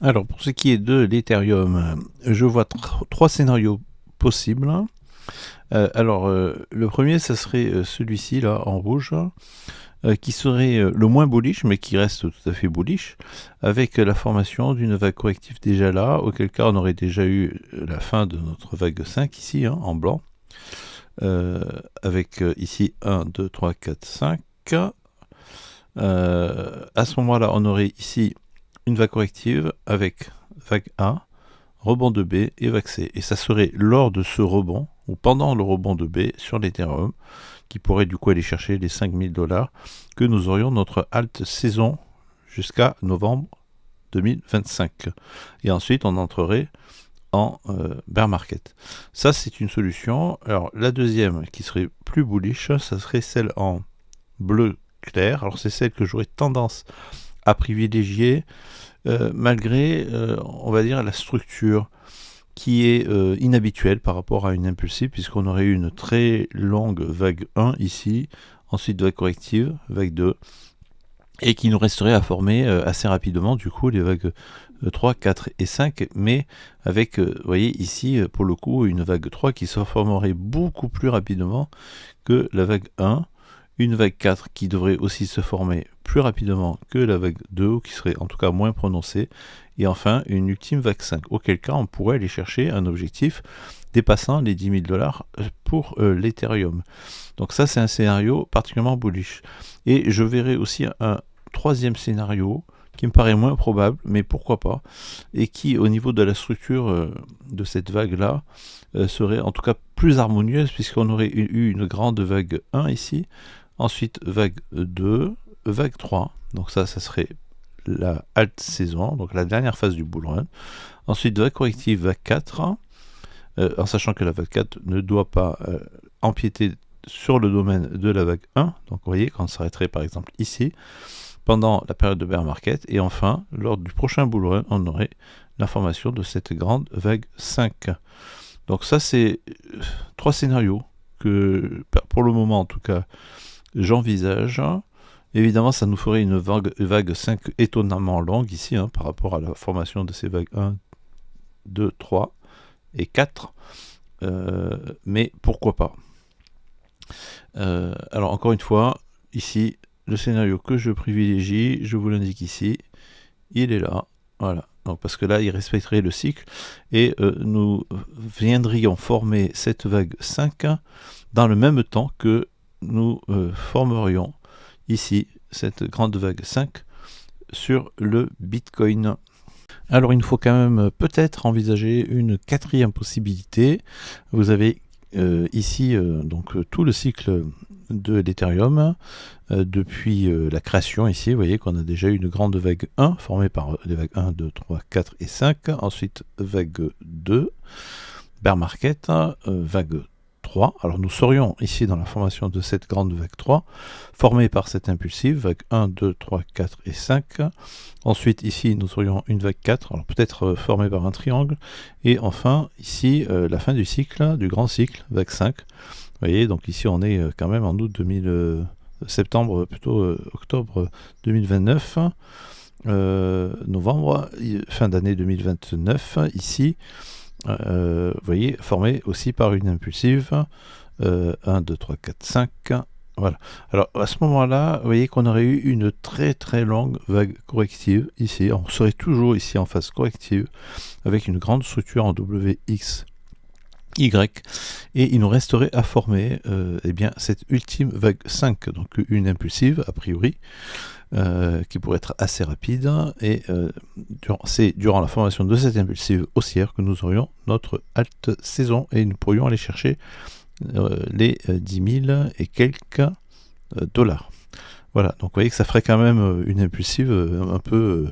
Alors, pour ce qui est de l'Ethereum, je vois trois scénarios possibles. Le premier, ça serait celui-ci, là, en rouge, qui serait le moins bullish, mais qui reste tout à fait bullish, avec la formation d'une vague corrective déjà là, auquel cas on aurait déjà eu la fin de notre vague 5 ici, hein, en blanc, avec ici 1, 2, 3, 4, 5. À ce moment-là, on aurait ici une vague corrective avec vague A, rebond de B et vague C. Et ça serait lors de ce rebond, ou pendant le rebond de B sur l'Ethereum, qui pourrait du coup aller chercher les 5000 $, que nous aurions notre halte saison jusqu'à novembre 2025. Et ensuite, on entrerait en bear market. Ça, c'est une solution. Alors, la deuxième, qui serait plus bullish, ça serait celle en bleu clair. Alors, c'est celle que j'aurais tendance à privilégier malgré, on va dire, la structure qui est inhabituelle par rapport à une impulsive, puisqu'on aurait eu une très longue vague 1 ici, ensuite vague corrective, vague 2, et qui nous resterait à former assez rapidement, du coup, les vagues 3, 4 et 5, mais avec, vous voyez, ici, pour le coup, une vague 3 qui se formerait beaucoup plus rapidement que la vague 1, une vague 4 qui devrait aussi se former plus rapidement que la vague 2, ou qui serait en tout cas moins prononcée, et enfin une ultime vague 5, auquel cas on pourrait aller chercher un objectif dépassant les 10 000 $ pour l'Ethereum. Donc ça, c'est un scénario particulièrement bullish. Et je verrai aussi un troisième scénario qui me paraît moins probable, mais pourquoi pas, et qui, au niveau de la structure de cette vague-là, serait en tout cas plus harmonieuse, puisqu'on aurait eu une grande vague 1 ici, ensuite vague 2, vague 3, donc ça serait la halte saison, donc la dernière phase du bull run. Ensuite vague corrective, vague 4, en sachant que la vague 4 ne doit pas empiéter sur le domaine de la vague 1, donc vous voyez, quand on s'arrêterait par exemple ici, pendant la période de bear market, et enfin, lors du prochain bull run, on aurait la formation de cette grande vague 5. Donc ça, c'est trois scénarios que, pour le moment en tout cas, j'envisage. Évidemment, ça nous ferait une vague 5 étonnamment longue ici, hein, par rapport à la formation de ces vagues 1, 2, 3 et 4. Mais pourquoi pas. Alors encore une fois, ici, le scénario que je privilégie, je vous l'indique ici, il est là, voilà. Donc, parce que là, il respecterait le cycle, et nous viendrions former cette vague 5 dans le même temps que nous formerions ici cette grande vague 5 sur le Bitcoin. Alors il nous faut quand même peut-être envisager une quatrième possibilité. Vous avez ici donc tout le cycle de l'Ethereum depuis la création ici. Vous voyez qu'on a déjà eu une grande vague 1 formée par les vagues 1, 2, 3, 4 et 5. Ensuite vague 2, bear market, vague 3. Alors nous serions ici dans la formation de cette grande vague 3, formée par cette impulsive, vague 1, 2, 3, 4 et 5. Ensuite ici nous aurions une vague 4, alors peut-être formée par un triangle. Et enfin ici la fin du cycle, du grand cycle, vague 5. Vous voyez, donc ici on est quand même en août 2000, septembre, plutôt octobre 2029. Novembre, fin d'année 2029, ici, vous voyez, formé aussi par une impulsive, 1, 2, 3, 4, 5, voilà. Alors à ce moment-là, vous voyez qu'on aurait eu une très très longue vague corrective ici, on serait toujours ici en phase corrective, avec une grande structure en WX, Y, et il nous resterait à former eh bien, cette ultime vague 5, donc une impulsive a priori, qui pourrait être assez rapide, et c'est durant la formation de cette impulsive haussière que nous aurions notre halte saison, et nous pourrions aller chercher les 10 000 et quelques dollars. Voilà, donc vous voyez que ça ferait quand même une impulsive un peu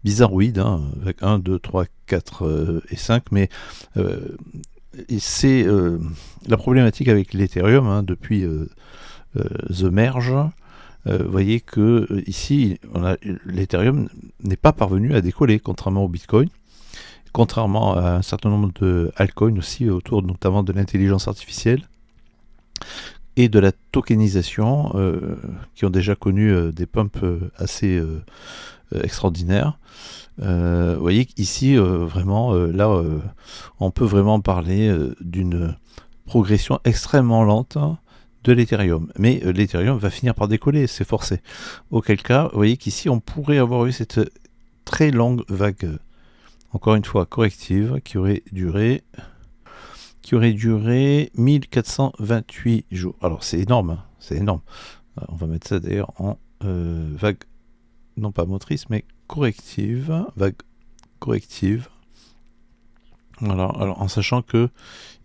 bizarroïde, hein, avec 1, 2, 3, 4 et 5, mais et c'est la problématique avec l'Ethereum, hein, depuis The Merge. Vous voyez que ici, l'Ethereum n'est pas parvenu à décoller, contrairement au Bitcoin, contrairement à un certain nombre de altcoins aussi, autour notamment de l'intelligence artificielle et de la tokenisation, qui ont déjà connu des pumps assez extraordinaire. Vous voyez qu'ici, vraiment, là, on peut vraiment parler d'une progression extrêmement lente de l'Ethereum. Mais l'Ethereum va finir par décoller, c'est forcé. Auquel cas, vous voyez qu'ici, on pourrait avoir eu cette très longue vague, encore une fois, corrective, qui aurait duré 1428 jours. Alors, c'est énorme, hein, c'est énorme. On va mettre ça d'ailleurs en vague, non pas motrice, mais corrective, vague corrective. Voilà, alors en sachant que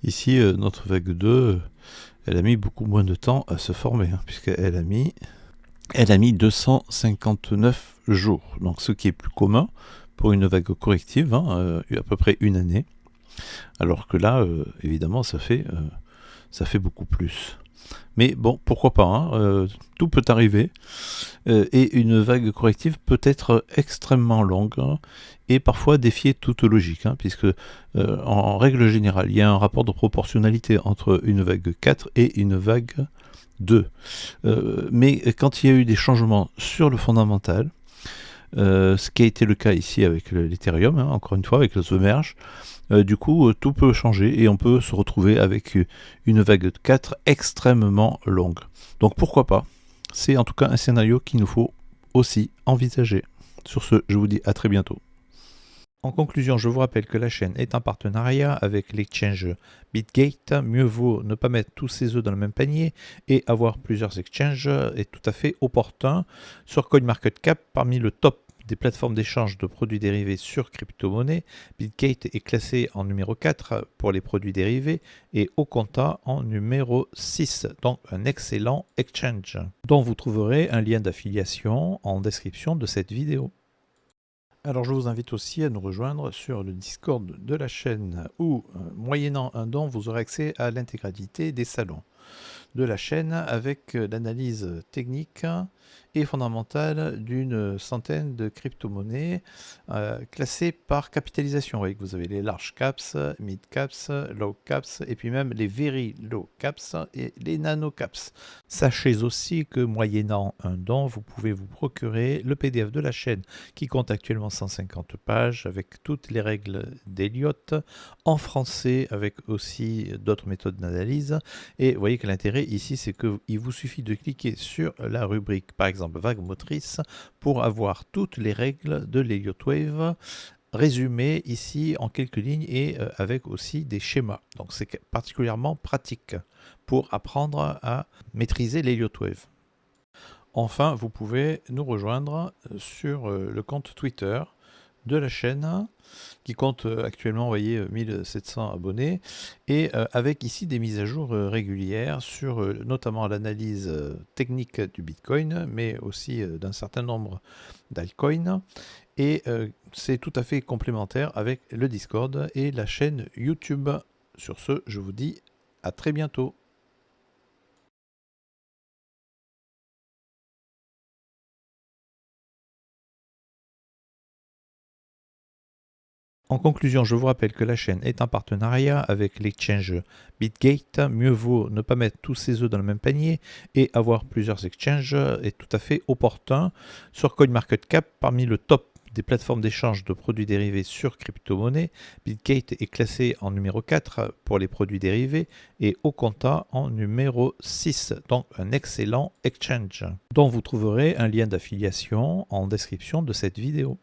ici, notre vague 2, elle a mis beaucoup moins de temps à se former, hein, puisqu'elle a mis 259 jours. Donc ce qui est plus commun pour une vague corrective, hein, à peu près une année. Alors que là, évidemment, ça fait beaucoup plus. Mais bon, pourquoi pas, hein, tout peut arriver. Et une vague corrective peut être extrêmement longue, hein, et parfois défier toute logique, hein, puisque en règle générale, il y a un rapport de proportionnalité entre une vague 4 et une vague 2. Mais quand il y a eu des changements sur le fondamental, ce qui a été le cas ici avec l'Ethereum, hein, encore une fois, avec le The Merge, du coup, tout peut changer et on peut se retrouver avec une vague de 4 extrêmement longue. Donc pourquoi pas? C'est en tout cas un scénario qu'il nous faut aussi envisager. Sur ce, je vous dis à très bientôt. En conclusion, je vous rappelle que la chaîne est en partenariat avec l'exchange BitGate. Mieux vaut ne pas mettre tous ses œufs dans le même panier et avoir plusieurs exchanges est tout à fait opportun. Sur CoinMarketCap, parmi le top des plateformes d'échange de produits dérivés sur crypto-monnaie, BitGate est classé en numéro 4 pour les produits dérivés et Oconta en numéro 6, donc un excellent exchange, dont vous trouverez un lien d'affiliation en description de cette vidéo. Alors je vous invite aussi à nous rejoindre sur le Discord de la chaîne où, moyennant un don, vous aurez accès à l'intégralité des salons de la chaîne avec l'analyse technique et fondamentale d'une centaine de crypto-monnaies classées par capitalisation. Vous voyez que vous avez les large caps, mid caps, low caps et puis même les very low caps et les nano caps. Sachez aussi que moyennant un don, vous pouvez vous procurer le PDF de la chaîne qui compte actuellement 150 pages avec toutes les règles d'Elliott en français avec aussi d'autres méthodes d'analyse. Et vous voyez que l'intérêt ici, c'est qu'il vous suffit de cliquer sur la rubrique, par exemple, vague motrice, pour avoir toutes les règles de l'Elliott Wave résumées ici en quelques lignes et avec aussi des schémas. Donc c'est particulièrement pratique pour apprendre à maîtriser l'Elliott Wave. Enfin, vous pouvez nous rejoindre sur le compte Twitter de la chaîne qui compte actuellement, vous voyez, 1700 abonnés et avec ici des mises à jour régulières sur notamment l'analyse technique du Bitcoin, mais aussi d'un certain nombre d'altcoins. Et c'est tout à fait complémentaire avec le Discord et la chaîne YouTube. Sur ce, je vous dis à très bientôt. En conclusion, je vous rappelle que la chaîne est en partenariat avec l'exchange BitGate. Mieux vaut ne pas mettre tous ses œufs dans le même panier et avoir plusieurs exchanges est tout à fait opportun. Sur CoinMarketCap, parmi le top des plateformes d'échange de produits dérivés sur crypto-monnaie, BitGate est classé en numéro 4 pour les produits dérivés et Oconta en numéro 6, donc un excellent exchange, dont vous trouverez un lien d'affiliation en description de cette vidéo.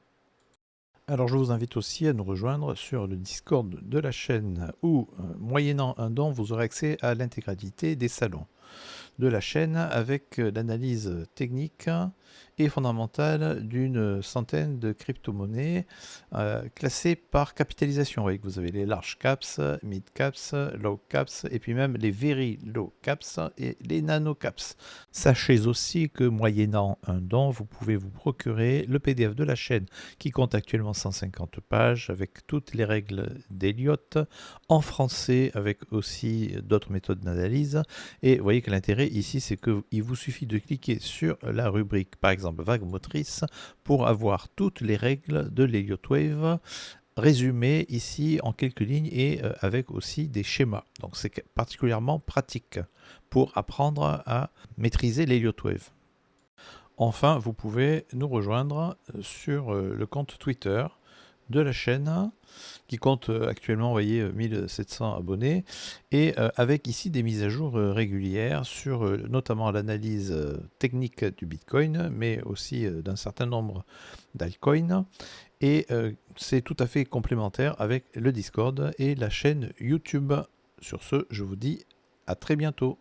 Alors je vous invite aussi à nous rejoindre sur le Discord de la chaîne où, moyennant un don, vous aurez accès à l'intégralité des salons de la chaîne avec l'analyse technique et fondamentale d'une centaine de crypto-monnaies classées par capitalisation. Vous voyez que vous avez les large caps, mid caps, low caps et puis même les very low caps et les nano caps. Sachez aussi que moyennant un don, vous pouvez vous procurer le PDF de la chaîne qui compte actuellement 150 pages avec toutes les règles d'Elliott en français avec aussi d'autres méthodes d'analyse. Et vous voyez que l'intérêt ici, c'est qu'il vous suffit de cliquer sur la rubrique, par exemple, vague motrice, pour avoir toutes les règles de l'Elliott Wave résumées ici en quelques lignes et avec aussi des schémas. Donc c'est particulièrement pratique pour apprendre à maîtriser l'Elliott Wave. Enfin, vous pouvez nous rejoindre sur le compte Twitter de la chaîne qui compte actuellement, vous voyez, 1700 abonnés et avec ici des mises à jour régulières sur notamment l'analyse technique du Bitcoin, mais aussi d'un certain nombre d'altcoins. Et c'est tout à fait complémentaire avec le Discord et la chaîne YouTube. Sur ce, je vous dis à très bientôt.